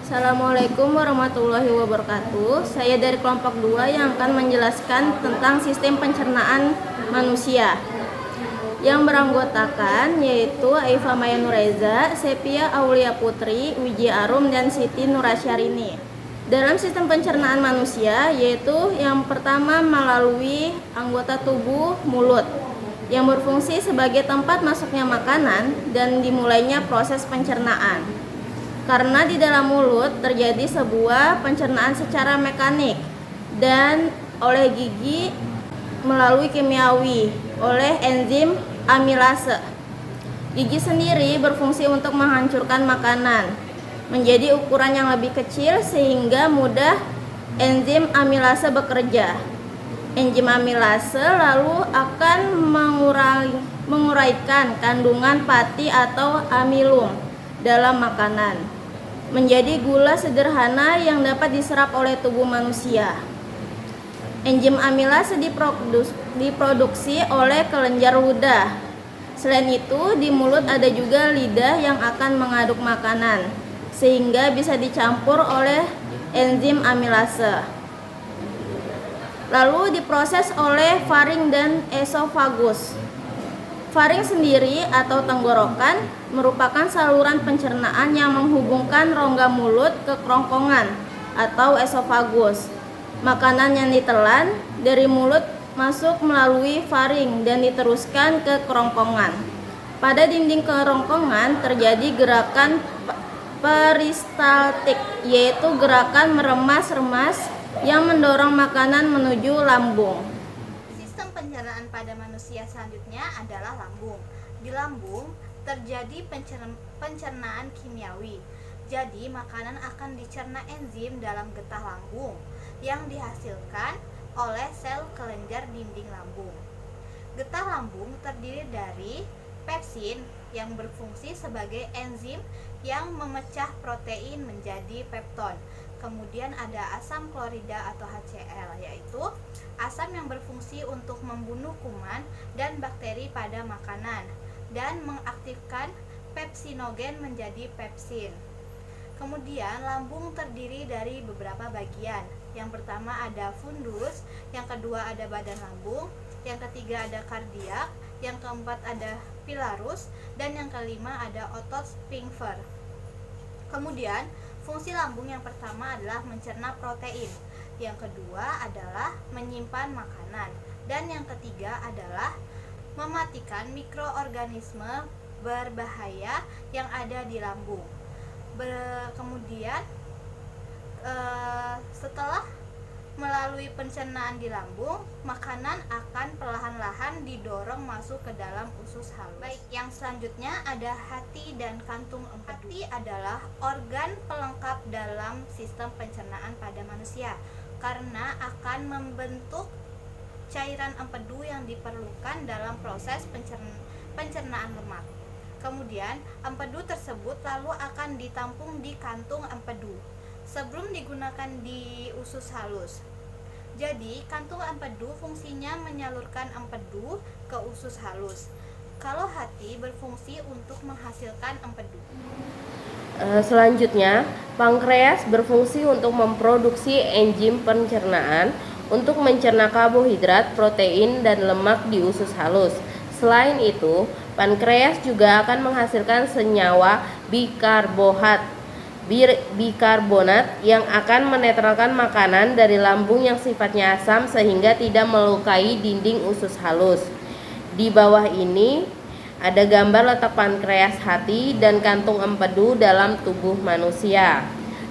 Assalamualaikum warahmatullahi wabarakatuh. Saya dari kelompok 2 yang akan menjelaskan tentang sistem pencernaan manusia yang beranggotakan yaitu Aifa Maya Nureza, Sepia Aulia Putri, Wiji Arum, dan Siti Nurasyarini. Dalam sistem pencernaan manusia yaitu yang pertama melalui anggota tubuh mulut yang berfungsi sebagai tempat masuknya makanan dan dimulainya proses pencernaan. Karena di dalam mulut terjadi sebuah pencernaan secara mekanik dan oleh gigi melalui kimiawi oleh enzim amilase. Gigi sendiri berfungsi untuk menghancurkan makanan menjadi ukuran yang lebih kecil sehingga mudah enzim amilase bekerja. Enzim amilase lalu akan menguraikan kandungan pati atau amilum dalam makanan menjadi gula sederhana yang dapat diserap oleh tubuh manusia. Enzim amilase diproduksi oleh kelenjar ludah. Selain itu, di mulut ada juga lidah yang akan mengaduk makanan, sehingga bisa dicampur oleh enzim amilase. Lalu diproses oleh faring dan esofagus. Faring sendiri atau tenggorokan merupakan saluran pencernaan yang menghubungkan rongga mulut ke kerongkongan atau esofagus. Makanan yang ditelan dari mulut masuk melalui faring dan diteruskan ke kerongkongan. Pada dinding kerongkongan terjadi gerakan peristaltik, yaitu gerakan meremas-remas yang mendorong makanan menuju lambung. Sistem pencernaan pada manusia selanjutnya adalah lambung. Di lambung terjadi pencernaan kimiawi. Jadi makanan akan dicerna enzim dalam getah lambung yang dihasilkan oleh sel kelenjar dinding lambung. Getah lambung terdiri dari pepsin yang berfungsi sebagai enzim yang memecah protein menjadi pepton. Kemudian ada asam klorida atau HCl, yaitu asam yang berfungsi untuk membunuh kuman dan bakteri pada makanan dan mengaktifkan pepsinogen menjadi pepsin. Kemudian lambung terdiri dari beberapa bagian. Yang pertama ada fundus, yang kedua ada badan lambung, yang ketiga ada kardiak, yang keempat ada pilarus, dan yang kelima ada otot sphincter. Kemudian fungsi lambung yang pertama adalah mencerna protein, yang kedua adalah menyimpan makanan, dan yang ketiga adalah mematikan mikroorganisme berbahaya yang ada di lambung. Kemudian setelah melalui pencernaan di lambung, makanan akan perlahan-lahan didorong masuk ke dalam usus halus. Baik, yang selanjutnya ada hati dan kantung empedu. Hati adalah organ pelengkap dalam sistem pencernaan pada manusia karena akan membentuk cairan empedu yang diperlukan dalam proses pencernaan lemak. Kemudian, empedu tersebut lalu akan ditampung di kantung empedu sebelum digunakan di usus halus. Jadi, kantung empedu fungsinya menyalurkan empedu ke usus halus. Kalau hati berfungsi untuk menghasilkan empedu. Selanjutnya, pankreas berfungsi untuk memproduksi enzim pencernaan untuk mencerna karbohidrat, protein, dan lemak di usus halus. Selain itu, pankreas juga akan menghasilkan senyawa bikarbonat yang akan menetralkan makanan dari lambung yang sifatnya asam sehingga tidak melukai dinding usus halus. Di bawah ini ada gambar letak pankreas, hati, dan kantung empedu dalam tubuh manusia.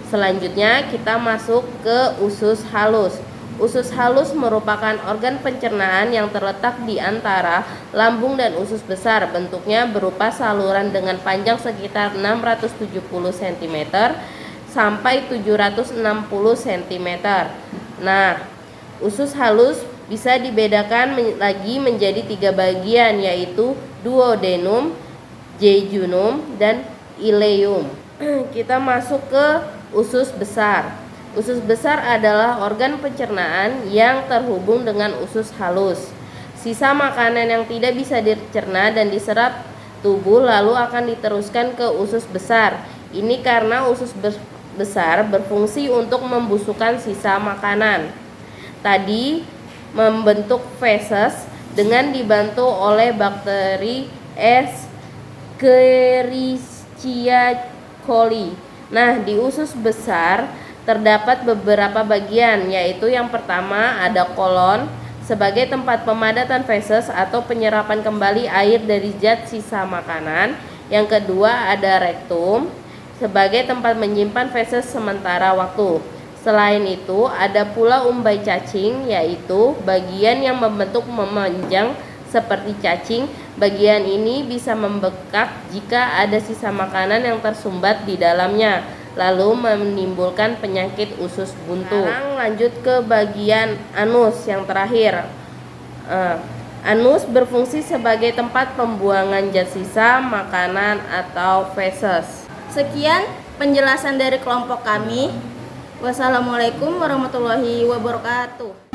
Selanjutnya kita masuk ke usus halus. Usus halus merupakan organ pencernaan yang terletak di antara lambung dan usus besar. Bentuknya berupa saluran dengan panjang sekitar 670 cm sampai 760 cm. Nah, usus halus bisa dibedakan lagi menjadi 3 bagian, yaitu duodenum, jejunum, dan ileum. Kita masuk ke usus besar. Usus besar adalah organ pencernaan yang terhubung dengan usus halus. Sisa makanan yang tidak bisa dicerna dan diserap tubuh lalu akan diteruskan ke usus besar. Ini karena usus besar berfungsi untuk membusukkan sisa makanan tadi membentuk feses dengan dibantu oleh bakteri Escherichia coli. Nah, di usus besar terdapat beberapa bagian, yaitu yang pertama ada kolon sebagai tempat pemadatan feses atau penyerapan kembali air dari zat sisa makanan. Yang kedua ada rektum sebagai tempat menyimpan feses sementara waktu. Selain itu, ada pula umbai cacing, yaitu bagian yang membentuk memanjang seperti cacing. Bagian ini bisa membekak jika ada sisa makanan yang tersumbat di dalamnya, lalu menimbulkan penyakit usus buntu. Sekarang lanjut ke bagian anus yang terakhir. Anus berfungsi sebagai tempat pembuangan zat sisa makanan atau feses. Sekian penjelasan dari kelompok kami. Wassalamualaikum warahmatullahi wabarakatuh.